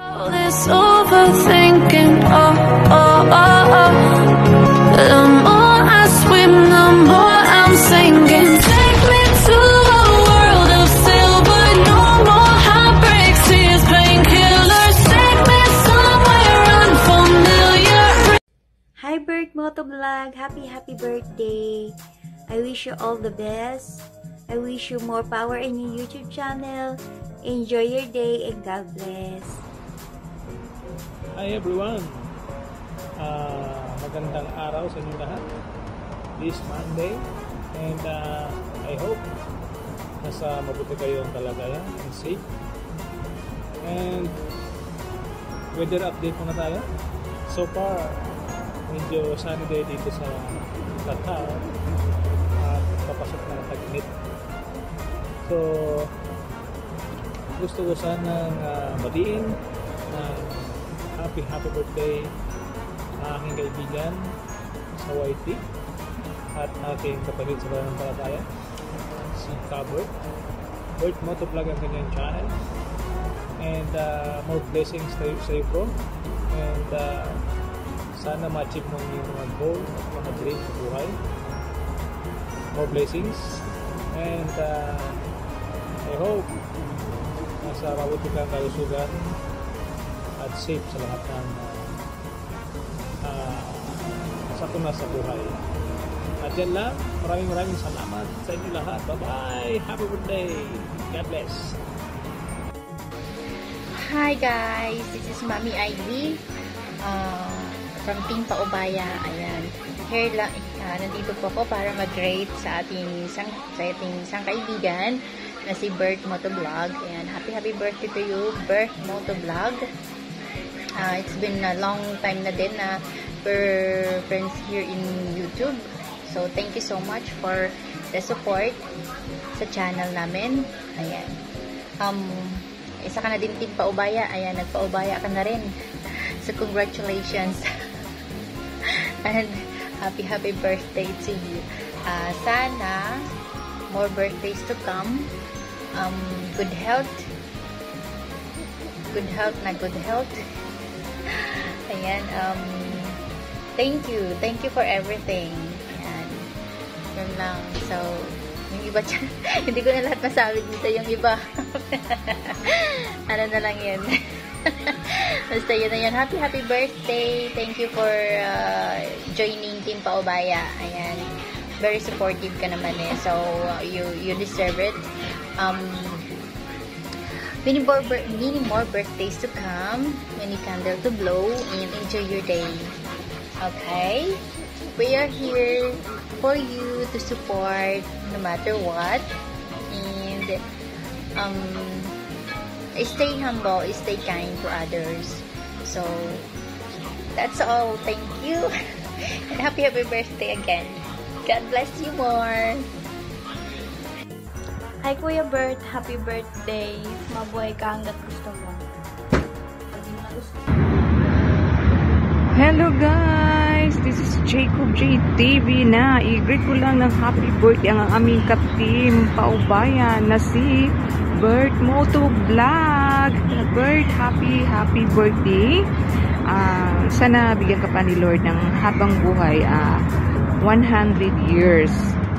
This overthinking, oh, oh, oh, oh. The more I swim, the more I'm sinking. Take me to a world of silver, no more heartbreaks, tears, painkillers. Take me somewhere unfamiliar. Hi Bert Motovlog! Happy birthday! I wish you all the best. I wish you more power in your YouTube channel. Enjoy your day and God bless. Hi everyone! Magandang araw sa inyo lahat this Monday, and I hope nasa mabuti kayong kalagayan and safe. And weather update muna tayo. So far medyo sunny day dito sa Qatar at papasok na ng tag-init. So gusto ko sanang batiin happy birthday aking kaibigan sa YT at aking kapatid sa pananampalataya, si Bert Motovlog ang kanyang channel, and more blessings sa iyo bro, and sana ma-achieve mo yung mga goal at mga dream sa buhay. More blessings, and I hope nasa mabuti kang kalusugan at safe sa lahat ng sakuna sa buhay. At yan lang, maraming salamat sa inyo lahat. Bye bye, happy birthday, God bless. Hi guys, this is Mami Ivy from Team Paubaya. Ayan, here lang, nandito po ako para mag-rate sa ating isang kaibigan na si Bert Motovlog. Ayan, happy birthday to you, Bert Motovlog. It's been a long time na din na we're friends here in YouTube. So, thank you so much for the support sa channel namin. Ayan. Isa ka na din Team Paubaya. Ayan, nagpaubaya ka na rin. So, congratulations. And happy birthday to you. Sana more birthdays to come. Good health. Good health. Ayan, thank you for everything. Ayan, yun lang. So, yung iba dyan, hindi ko na lahat masabi dito, yung iba. Ano na lang yun. Basta yun na yun. Happy birthday. Thank you for joining Team Paubaya. Ayan, very supportive ka naman eh. So, you deserve it. Many more birthdays to come, many candles to blow, and enjoy your day. Okay? We are here for you to support no matter what. And stay humble, stay kind to others. So, that's all. Thank you. And happy birthday again. God bless you more. Hi Kuya Bert, happy birthday. Mabuhay ka hanggat gusto mo. Hello guys, this is Jacob J TV na i-greet ko lang ng happy birthday ang aming ka-team Paubaya na si Bert Motovlog. Bert, happy birthday. Sana bigyan ka pa ni Lord ng habang buhay, 100 years,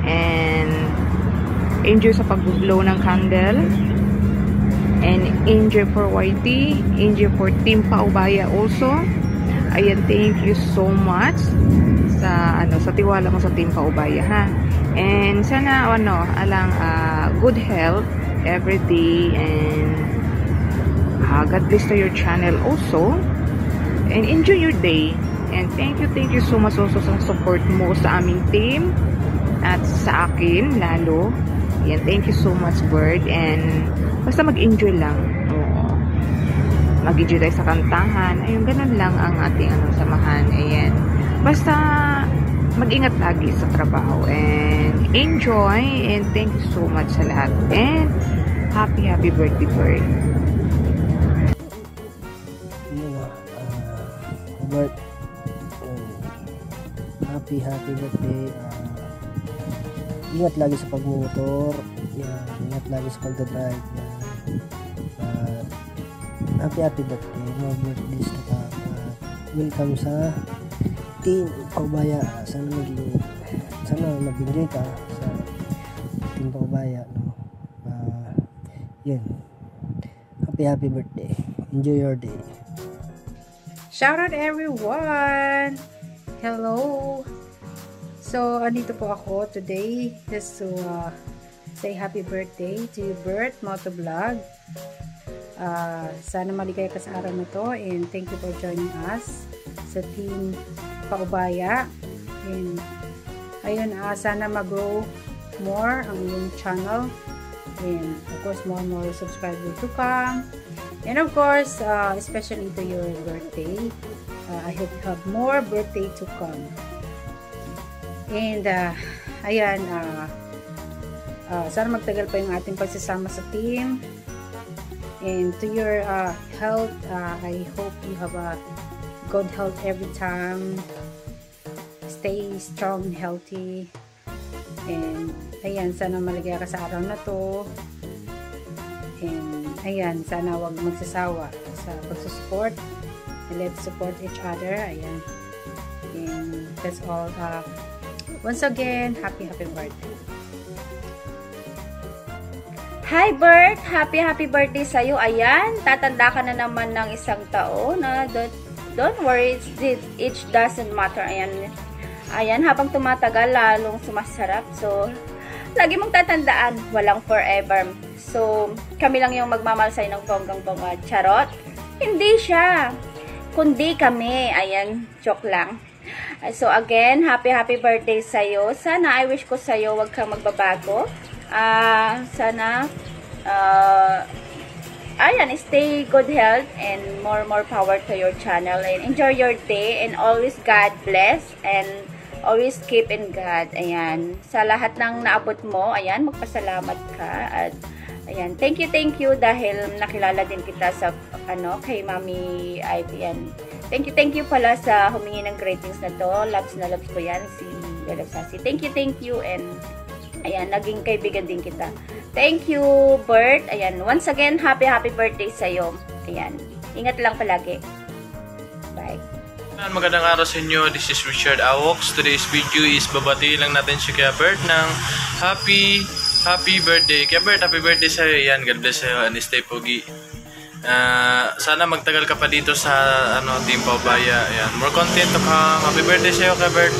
and enjoy sa pag-blow ng candle, and enjoy for YT, enjoy for Team Paubaya also. Ayan, thank you so much sa tiwala mo sa Team Paubaya, ha. And sana good health every day, and God bless to your channel also, and enjoy your day. And thank you so much also sa support mo sa aming team at sa akin lalo. Yan, thank you so much, Bird. And basta mag-enjoy lang. Oo. Mag-enjoy tayo sa kantahan. Ayun, ganun lang ang ating samahan. Ayan. Basta mag-ingat lagi sa trabaho. And enjoy. And thank you so much sa lahat. And happy birthday, Bird. Bert, happy birthday. Ingat lagi sa pagmumotor. Ingat lagi sa pagdadrive. happy birthday. More birthdays to come. Welcome sa Team Paubaya. Sana mag-enjoy ka sa Team Paubaya, no? Yun. Happy birthday. Enjoy your day. Shout out everyone! Hello! So, andito po ako today just to say happy birthday to Bert Motovlog. Sana maligaya ka sa araw na to, and thank you for joining us sa Team Paubaya. And ayun, sana mag-grow more ang yung channel, and of course more subscribers to come, and of course especially to your birthday. I hope you have more birthday to come. And ayan, sana magtagal pa yung ating pagsasama sa team. And to your health, I hope you have a good health every time. Stay strong and healthy. And ayan, sana maligaya ka sa araw na to. And ayan, sana wag magsasawa sa pagsusupport. Let's support each other. Ayan. And that's all. Once again, happy birthday. Hi Bert! Happy birthday sa'yo. Ayan, tatanda ka na naman ng isang taon. Don't worry, it doesn't matter. Ayan, habang tumatagal, lalong sumasarap. So, lagi mong tatandaan, walang forever. So, kami lang yung magmamahal sa'yo ng bonggang-bongga. Charot? Hindi siya. Kundi kami. Ayan, joke lang. So, again, happy birthday sa'yo. Sana, I wish ko sa'yo, wag kang magbabago. Sana ayan, stay good health and more power to your channel, and enjoy your day, and always God bless, and always keep in God. Ayan, sa lahat ng naabot mo, ayan, magpasalamat ka, at ayan, thank you dahil nakilala din kita sa kay Mami Ivy. Ayan, thank you pala sa humingi ng greetings na to. Loves na loves ko yan, si Bella Sassy. Thank you, and ayan, naging kaibigan din kita. Thank you, Bert. Ayan, once again, happy birthday sa'yo. Ayan, ingat lang palagi. Bye. Magandang araw sa inyo. This is Richard Awox. Today's video is babati lang natin si Kuya Bert ng happy birthday. Kuya Bert, happy birthday sa'yo. Ayan, God bless sa'yo, and stay pogi. Sana magtagal ka pa dito sa Team Paubaya. Ayan, more content to come. Happy birthday sa'yo, Kuya Bert.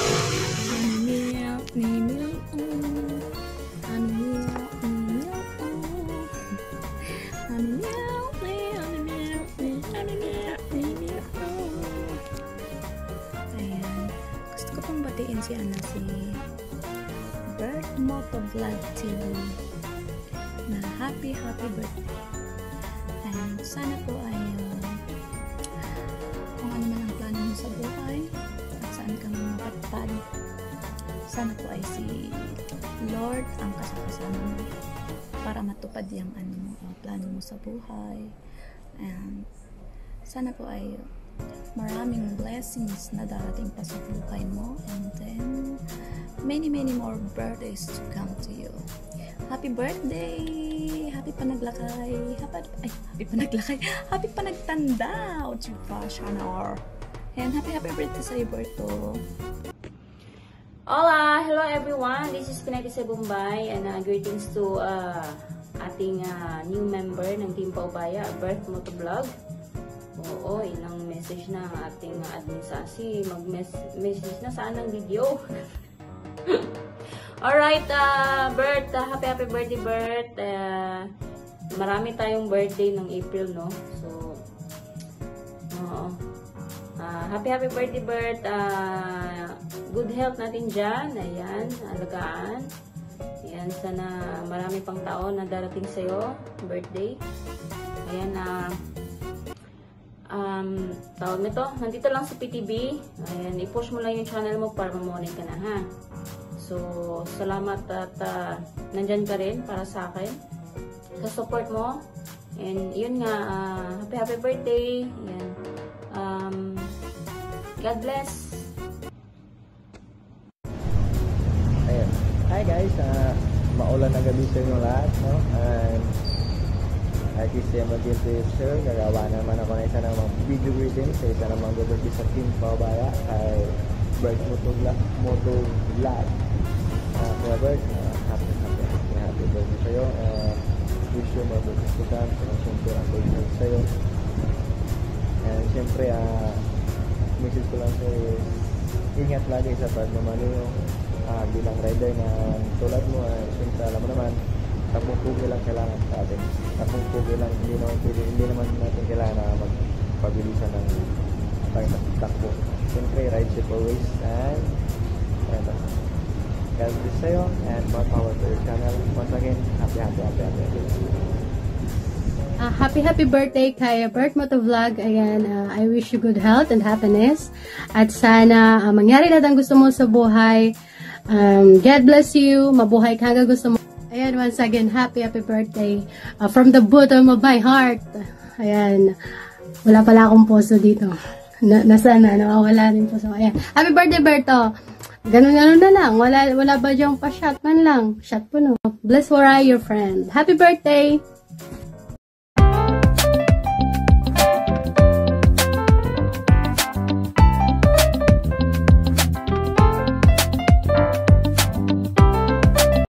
Si Bert Motovlog TV na happy birthday, and sana po ay kung ano man ang plano mo sa buhay at saan ka mapatpad, sana po ay si Lord ang kasama mo para matupad yung plano mo sa buhay, and sana po ay maraming blessings na darating pa sa buhay mo, and then many more birthdays to come to you. Happy birthday! Happy panaglakay! Happy panagtanda! O diba, Shanor? And happy birthday sa iyo, Berto! Hola! Hello everyone! This is Pinay sa Bombay, and greetings to ating new member ng Team Paubaya, Bert Motovlog. Oo, ilang message na ang ating admin Sassy. Mag-message na saan ang video. Alright, Bert, happy birthday, Bert. Marami tayong birthday ng April, no? So, happy birthday, Bert. Good health natin dyan. Ayan, alagaan. Ayan, sana marami pang taon na darating sa'yo, birthday. Ayan, tawag nito, nandito lang sa PTB. Ayan, i-push mo lang yung channel mo para mamonit ka na, ha? So, salamat at nandyan ka rin para sa akin, sa support mo. And yun nga, happy birthday. Ayan. God bless. Ayan. Hi guys, maulan na gabi sa inyo lahat, no? And Artist siya mag-teacher, gagawa naman ako na isa ng mga video greeting sa isa ng mga birthday sa Team Paubaya kay Bert Moto Vlog. Kaya Bert, happy birthday sa'yo. Wish you more birthdays to come. Siyempre ang birthday sa'yo. And siyempre, message ko lang sa'yo, ingat lagi sa pagmamaliw. Bilang rider na tulad mo, siyempre alam mo naman, takbong pugi lang kailangan sa atin. Takbong pugi lang, hindi naman natin kailangan na magpabilisan ng takbo. Siyempre, ride safe always. And God bless sa'yo and more power to your channel. Once again, happy birthday kay Bert Moto Vlog. Ayan, I wish you good health and happiness. At sana mangyari lahat ang gusto mo sa buhay. God bless you. Mabuhay ka hanggang gusto mo. Ayan, once again, happy birthday. From the bottom of my heart. Ayan, wala pala akong puso dito. Nasaan na? Nawawala din puso. Ayan, happy birthday, Berto. Ganun na lang. Wala ba diyang pa-shot man lang? Shot po no. Bless for your friend. Happy birthday!